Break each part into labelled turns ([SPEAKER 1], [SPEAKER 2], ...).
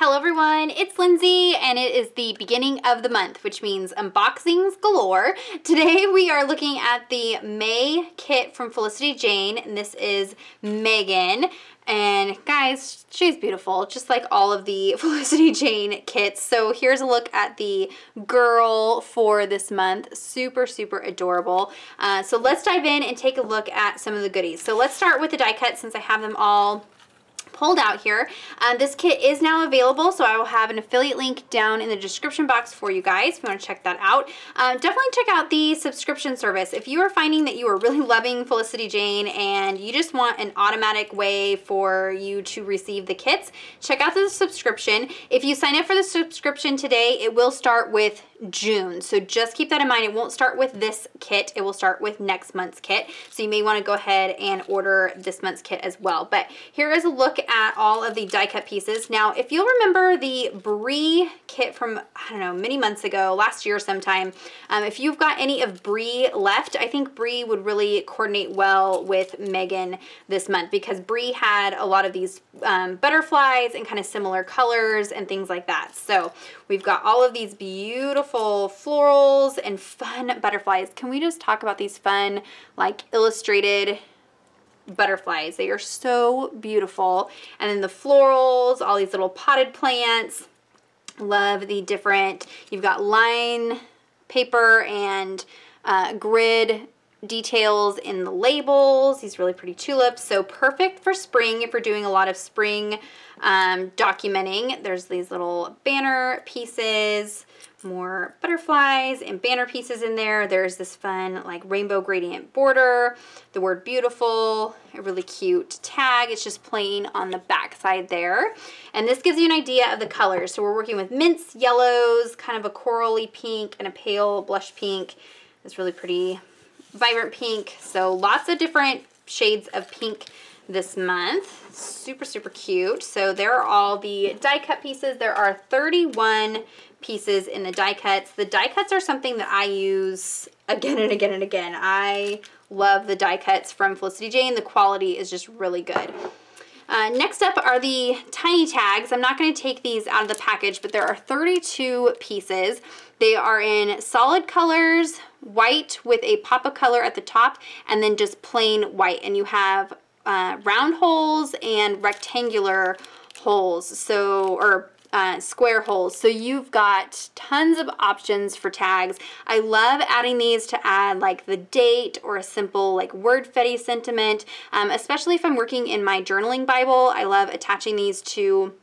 [SPEAKER 1] Hello everyone, it's Lindsay and it is the beginning of the month, which means unboxings galore. Today we are looking at the May kit from Felicity Jane, and this is Megan. And guys, she's beautiful, just like all of the Felicity Jane kits. So here's a look at the girl for this month. Super, super adorable. So let's dive in and take a look at some of the goodies. So let's start with the die cut since I have them all pulled out here. This kit is now available, so I will have an affiliate link down in the description box for you guys if you want to check that out. Definitely check out the subscription service. If you are finding that you are really loving Felicity Jane and you just want an automatic way for you to receive the kits, check out the subscription. If you sign up for the subscription today, it will start with June. So just keep that in mind. It won't start with this kit. It will start with next month's kit. So you may want to go ahead and order this month's kit as well. But here is a look at all of the die cut pieces. Now, if you'll remember the Brie kit from, I don't know, many months ago, last year sometime, if you've got any of Brie left, I think Brie would really coordinate well with Megan this month because Brie had a lot of these butterflies and kind of similar colors and things like that. So we've got all of these beautiful florals and fun butterflies. Can we just talk about these fun, like, illustrated butterflies? They are so beautiful. And then the florals, all these little potted plants. Love the different, you've got line paper and grid details in the labels, these really pretty tulips. So perfect for spring if you're doing a lot of spring documenting. There's these little banner pieces, more butterflies and banner pieces in there. There's this fun like rainbow gradient border, the word beautiful, a really cute tag. It's just plain on the back side there. And this gives you an idea of the colors. So we're working with mints, yellows, kind of a corally pink and a pale blush pink. It's really pretty vibrant pink. So lots of different shades of pink this month. Super, super cute. So there are all the die cut pieces. There are 31 pieces in the die cuts. The die cuts are something that I use again and again and again. I love the die cuts from Felicity Jane. The quality is just really good. Next up are the tiny tags. I'm not going to take these out of the package, but there are 32 pieces. They are in solid colors, white with a pop of color at the top, and then just plain white. And you have round holes and rectangular holes, so, or square holes. So you've got tons of options for tags. I love adding these to add like the date or a simple like word fetty sentiment, especially if I'm working in my journaling Bible. I love attaching these to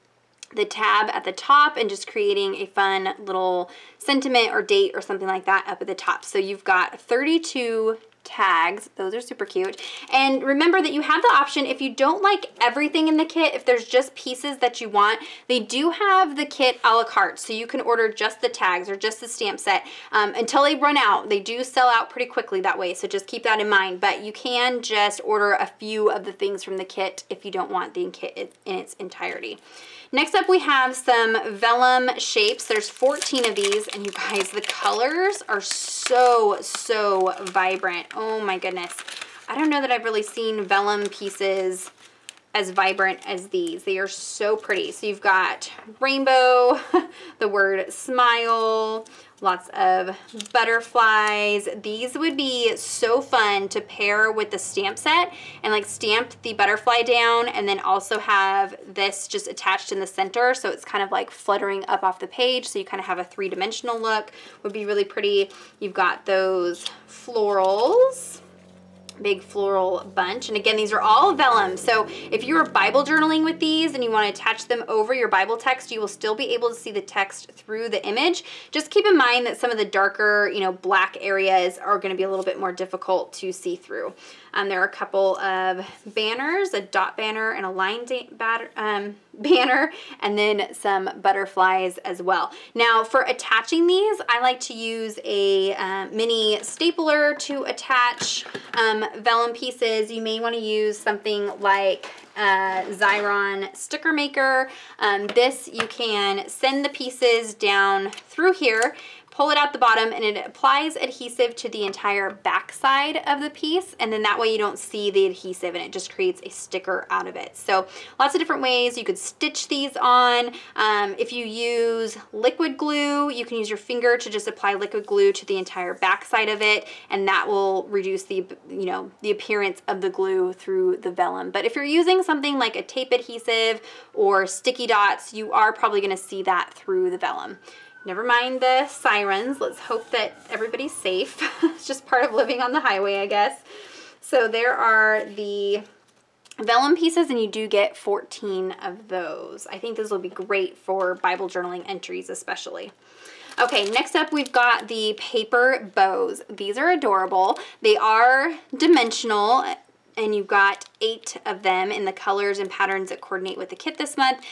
[SPEAKER 1] the tab at the top and just creating a fun little sentiment or date or something like that up at the top. So you've got 32 tags. Those are super cute. And remember that you have the option, if you don't like everything in the kit, if there's just pieces that you want, they do have the kit a la carte. So you can order just the tags or just the stamp set until they run out. They do sell out pretty quickly that way, so just keep that in mind. But you can just order a few of the things from the kit if you don't want the kit in its entirety. Next up, we have some vellum shapes. There's 14 of these, and you guys, the colors are so, so vibrant. Oh my goodness. I don't know that I've really seen vellum pieces as vibrant as these. They are so pretty. So you've got rainbow, the word smile, lots of butterflies. These would be so fun to pair with the stamp set and like stamp the butterfly down and then also have this just attached in the center. So it's kind of like fluttering up off the page. So you kind of have a three-dimensional look. Would be really pretty. You've got those florals. Big floral bunch. And again, these are all vellum. So if you're Bible journaling with these and you want to attach them over your Bible text, you will still be able to see the text through the image. Just keep in mind that some of the darker, you know, black areas are going to be a little bit more difficult to see through. There are a couple of banners, a dot banner and a line banner, and then some butterflies as well. Now for attaching these, I like to use a mini stapler to attach vellum pieces. You may want to use something like Xyron sticker maker. This, you can send the pieces down through here, pull it out the bottom, and it applies adhesive to the entire back side of the piece, and then that way you don't see the adhesive and it just creates a sticker out of it. So lots of different ways you could stitch these on. If you use liquid glue, you can use your finger to just apply liquid glue to the entire back side of it, and that will reduce the, you know, the appearance of the glue through the vellum. But if you're using something like a tape adhesive or sticky dots, you are probably going to see that through the vellum. Never mind the sirens. Let's hope that everybody's safe. It's just part of living on the highway, I guess. So there are the vellum pieces, and you do get 14 of those. I think this will be great for Bible journaling entries especially. Okay, next up we've got the paper bows. These are adorable. They are dimensional, and you've got 8 of them in the colors and patterns that coordinate with the kit this month.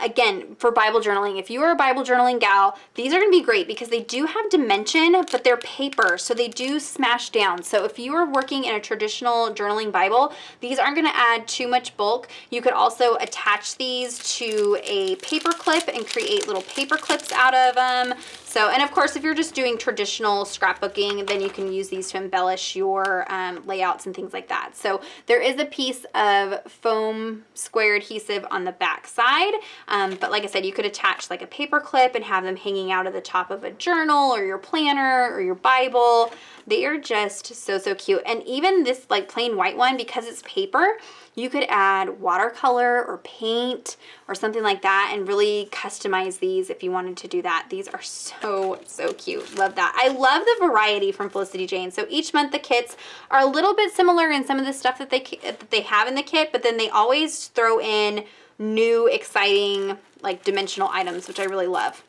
[SPEAKER 1] Again, for Bible journaling, if you are a Bible journaling gal, these are going to be great because they do have dimension, but they're paper, so they do smash down. So if you are working in a traditional journaling Bible, these aren't going to add too much bulk. You could also attach these to a paper clip and create little paper clips out of them. So, and of course, if you're just doing traditional scrapbooking, then you can use these to embellish your layouts and things like that. So there is a piece of foam square adhesive on the back side, but like I said, you could attach like a paper clip and have them hanging out of the top of a journal or your planner or your Bible. They are just so, so cute. And even this like plain white one, because it's paper, you could add watercolor or paint or something like that and really customize these if you wanted to do that. These are so, so cute. Love that. I love the variety from Felicity Jane. So each month the kits are a little bit similar in some of the stuff that they have in the kit, but then they always throw in new, exciting, like dimensional items, which I really love.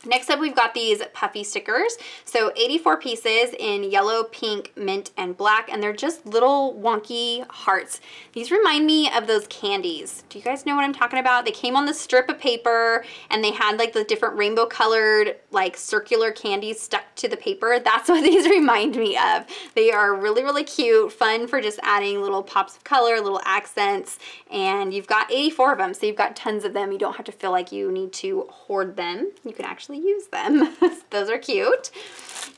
[SPEAKER 1] Next up, we've got these puffy stickers. So 84 pieces in yellow, pink, mint, and black, and they're just little wonky hearts. These remind me of those candies. Do you guys know what I'm talking about? They came on the strip of paper, and they had like the different rainbow colored, like circular candies stuck to the paper. That's what these remind me of. They are really, really cute, fun for just adding little pops of color, little accents, and you've got 84 of them, so you've got tons of them. You don't have to feel like you need to hoard them. You can actually use them. Those are cute.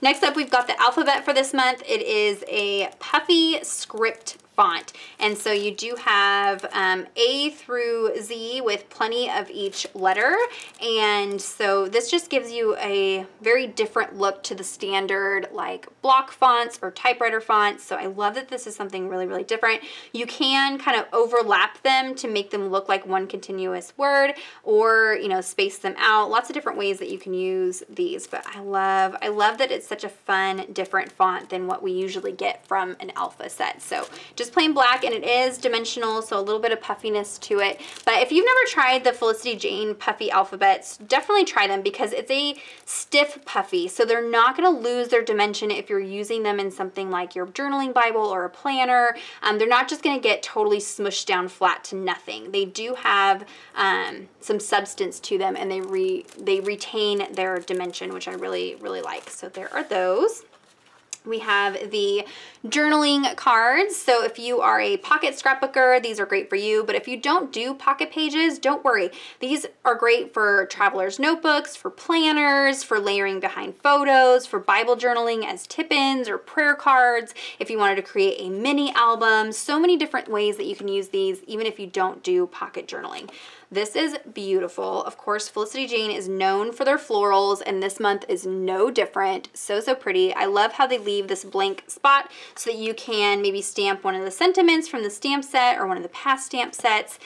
[SPEAKER 1] Next up, we've got the alphabet for this month. It is a puffy script font, and so you do have A through Z with plenty of each letter, and so this just gives you a very different look to the standard like block fonts or typewriter fonts. So I love that this is something really, really different. You can kind of overlap them to make them look like one continuous word, or you know, space them out. Lots of different ways that you can use these, but I love that it's such a fun, different font than what we usually get from an alpha set. So just plain black, and it is dimensional, so a little bit of puffiness to it. But if you've never tried the Felicity Jane puffy alphabets, definitely try them because it's a stiff puffy, so they're not going to lose their dimension if you're using them in something like your journaling Bible or a planner. They're not just going to get totally smushed down flat to nothing. They do have some substance to them, and they retain their dimension, which I really, really like. So there are those. We have the journaling cards. So if you are a pocket scrapbooker, these are great for you. But if you don't do pocket pages, don't worry. These are great for traveler's notebooks, for planners, for layering behind photos, for Bible journaling as tip-ins or prayer cards. If you wanted to create a mini album, so many different ways that you can use these, even if you don't do pocket journaling. This is beautiful. Of course, Felicity Jane is known for their florals, and this month is no different. So, so pretty. I love how they leave this blank spot so that you can maybe stamp one of the sentiments from the stamp set or one of the past stamp sets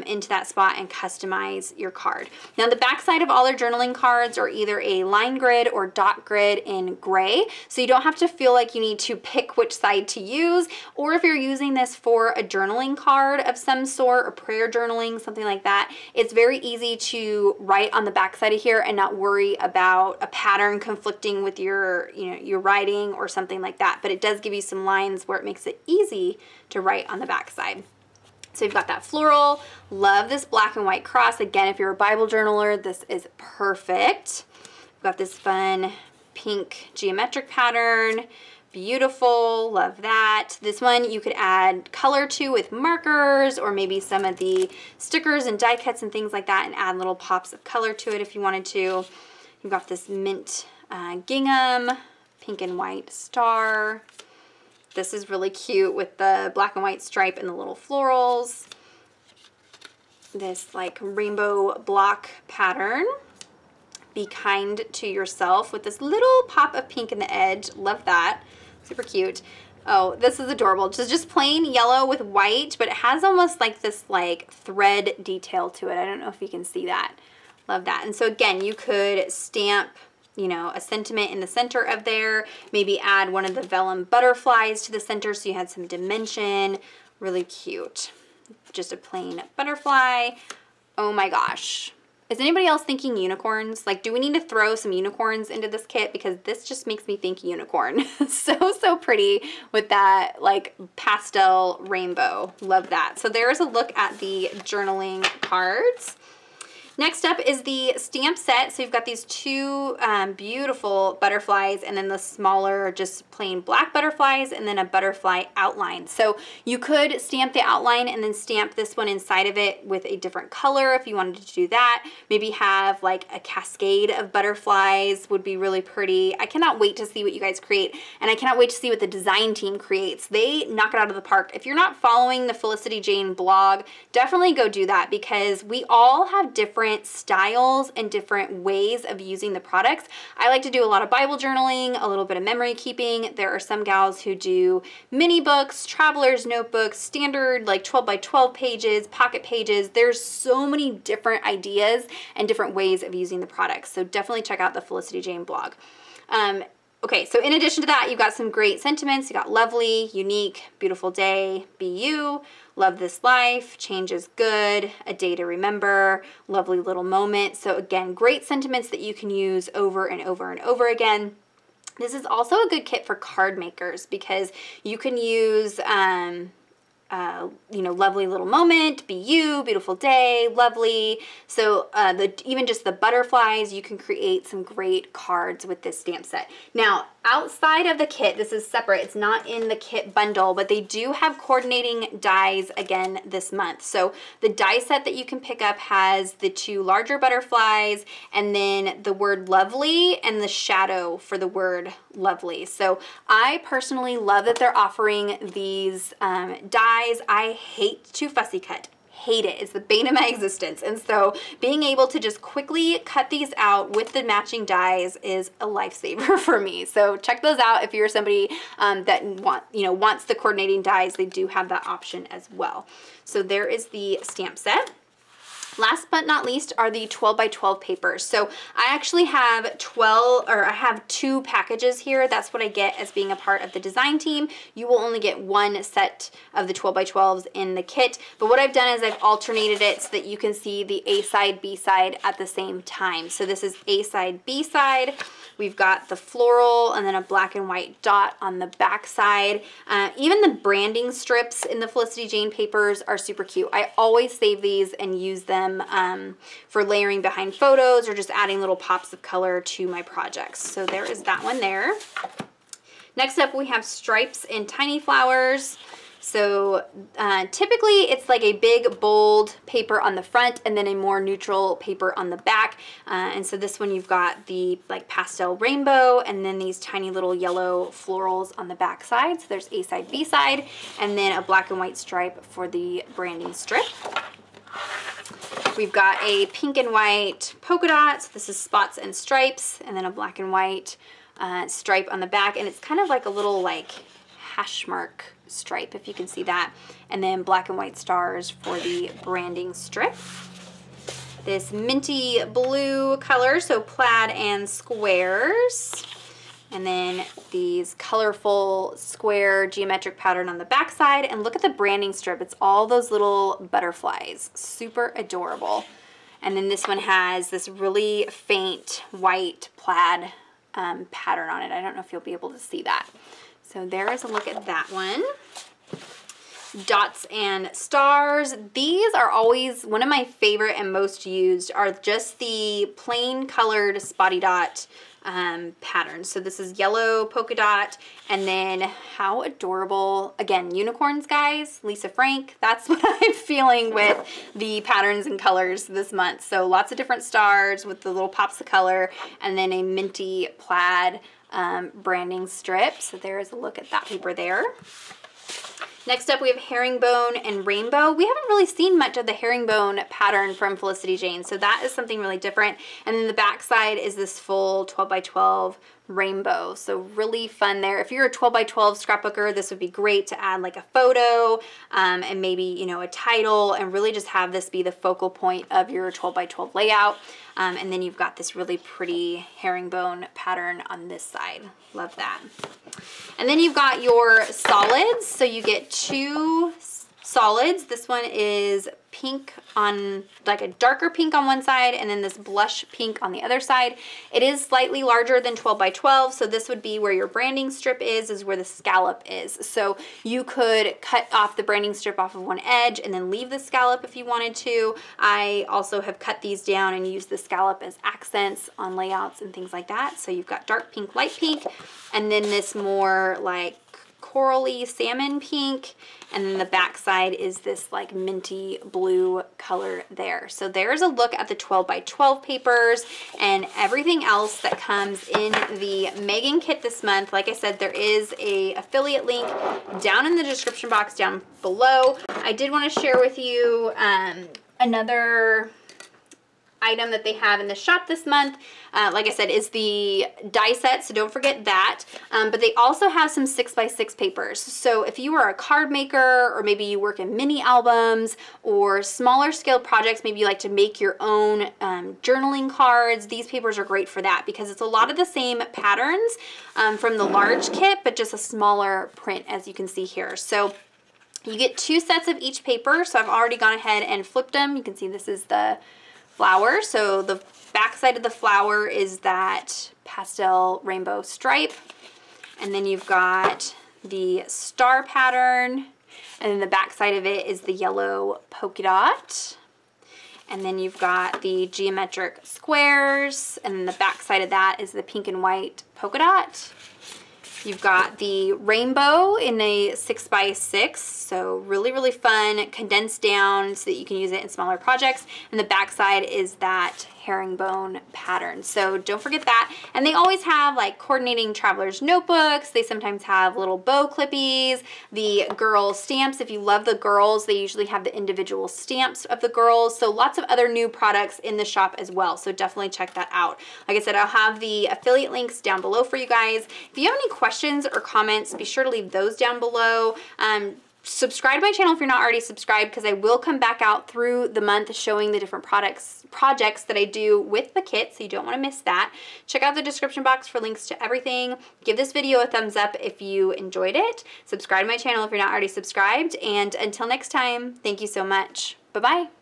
[SPEAKER 1] into that spot and customize your card. Now, the back side of all their journaling cards are either a line grid or dot grid in gray, so you don't have to feel like you need to pick which side to use, or if you're using this for a journaling card of some sort or prayer journaling, something like that, it's very easy to write on the back side of here and not worry about a pattern conflicting with your, your writing or something like that. But it does give you some lines where it makes it easy to write on the back side. So you've got that floral. Love this black and white cross. Again, if you're a Bible journaler, this is perfect. We've got this fun pink geometric pattern. beautiful, love that. This one you could add color to with markers or maybe some of the stickers and die cuts and things like that and add little pops of color to it if you wanted to. You've got this mint gingham, pink and white star. This is really cute with the black and white stripe and the little florals. This like rainbow block pattern. Be kind to yourself with this little pop of pink in the edge. Love that. Super cute. Oh, this is adorable. Just plain yellow with white, but it has almost like this like thread detail to it. I don't know if you can see that. Love that. And so again, you could stamp, you know, a sentiment in the center of there, maybe add one of the vellum butterflies to the center so you had some dimension. Really cute. Just a plain butterfly. Oh my gosh. Is anybody else thinking unicorns? Like, do we need to throw some unicorns into this kit? Because this just makes me think unicorn. So pretty with that like pastel rainbow. Love that. So there's a look at the journaling cards. Next up is the stamp set. So you've got these two beautiful butterflies and then the smaller just plain black butterflies and then a butterfly outline. So you could stamp the outline and then stamp this one inside of it with a different color if you wanted to do that. Maybe have like a cascade of butterflies would be really pretty. I cannot wait to see what you guys create, and I cannot wait to see what the design team creates. They knock it out of the park. If you're not following the Felicity Jane blog, definitely go do that because we all have different styles and different ways of using the products. I like to do a lot of Bible journaling, a little bit of memory keeping. There are some gals who do mini books, traveler's notebooks, standard like 12 by 12 pages, pocket pages. There's so many different ideas and different ways of using the products. So definitely check out the Felicity Jane blog. Okay, so in addition to that, you've got some great sentiments. You got lovely, unique, beautiful day, be you, love this life, change is good, a day to remember, lovely little moment. So again, great sentiments that you can use over and over and over again. This is also a good kit for card makers because you can use you know, lovely little moment, be you, beautiful day, lovely. So even just the butterflies, you can create some great cards with this stamp set. Now, outside of the kit, this is separate. It's not in the kit bundle, but they do have coordinating dies again this month. So the die set that you can pick up has the two larger butterflies and then the word lovely and the shadow for the word lovely. So I personally love that they're offering these dies. I hate to fussy cut. Hate it. It's the bane of my existence. And so being able to just quickly cut these out with the matching dies is a lifesaver for me. So check those out if you're somebody that wants the coordinating dies. They do have that option as well. So there is the stamp set. Last but not least are the 12 by 12 papers. So I actually have I have 2 packages here. That's what I get as being a part of the design team. You will only get 1 set of the 12 by 12s in the kit. But what I've done is I've alternated it so that you can see the A side, B side at the same time. So this is A side, B side. We've got the floral and then a black and white dot on the back side. Even the branding strips in the Felicity Jane papers are super cute. I always save these and use them for layering behind photos or just adding little pops of color to my projects. So there is that one there. Next up, we have stripes and tiny flowers. So typically it's like a big bold paper on the front and then a more neutral paper on the back. And so this one you've got the like pastel rainbow and then these tiny little yellow florals on the back side. So there's A side, B side, and then a black and white stripe for the branding strip. We've got a pink and white polka dot. So this is spots and stripes, and then a black and white stripe on the back. And it's kind of like a little like hash mark stripe, if you can see that. And then black and white stars for the branding strip. This minty blue color, so plaid and squares. And then these colorful square geometric pattern on the back side. And look at the branding strip. It's all those little butterflies. Super adorable. And then this one has this really faint white plaid pattern on it. I don't know if you'll be able to see that. So there is a look at that one. dots and stars. These are always one of my favorite and most used are just the plain colored spotty dot patterns. So this is yellow polka dot, and then how adorable, again, unicorns, guys. Lisa Frank, that's what I'm feeling with the patterns and colors this month. So lots of different stars with the little pops of color, and then a minty plaid branding strip. So there's a look at that paper there. Next up, we have herringbone and rainbow. We haven't really seen much of the herringbone pattern from Felicity Jane, so that is something really different. And then the back side is this full 12 by 12 rainbow, so really fun there. If you're a 12 by 12 scrapbooker, this would be great to add like a photo and maybe, you know, a title, and really just have this be the focal point of your 12 by 12 layout. And then you've got this really pretty herringbone pattern on this side. Love that. And then you've got your solids. So you get two solids. This one is pink on, like a darker pink on one side, and then this blush pink on the other side. It is slightly larger than 12 by 12, so this would be where your branding strip is where the scallop is. So you could cut off the branding strip off of one edge and then leave the scallop if you wanted to. I also have cut these down and used the scallop as accents on layouts and things like that. So you've got dark pink, light pink, and then this more like corally salmon pink, and then the back side is this like minty blue color there. So there's a look at the 12 by 12 papers and everything else that comes in the Megan kit this month. Like I said, there is a affiliate link down in the description box down below. I did want to share with you another item that they have in the shop this month, like I said, is the die set, so don't forget that. But they also have some 6x6 papers. So if you are a card maker, or maybe you work in mini albums or smaller scale projects, maybe you like to make your own journaling cards, these papers are great for that because it's a lot of the same patterns from the large kit, but just a smaller print, as you can see here. So you get two sets of each paper. So I've already gone ahead and flipped them. You can see this is the flower. So the back side of the flower is that pastel rainbow stripe, and then you've got the star pattern, and then the back side of it is the yellow polka dot, and then you've got the geometric squares, and then the back side of that is the pink and white polka dot. You've got the rainbow in a 6x6, so really, really fun, condensed down so that you can use it in smaller projects. And the back side is that herringbone pattern. So don't forget that. And they always have like coordinating traveler's notebooks. They sometimes have little bow clippies, the girl stamps. If you love the girls, they usually have the individual stamps of the girls. So lots of other new products in the shop as well. So definitely check that out. Like I said, I'll have the affiliate links down below for you guys. If you have any questions or comments, be sure to leave those down below. Subscribe to my channel if you're not already subscribed, because I will come back out through the month showing the different projects that I do with the kit, so you don't want to miss that. Check out the description box for links to everything. Give this video a thumbs up if you enjoyed it. Subscribe to my channel if you're not already subscribed, and until next time, thank you so much. Bye-bye.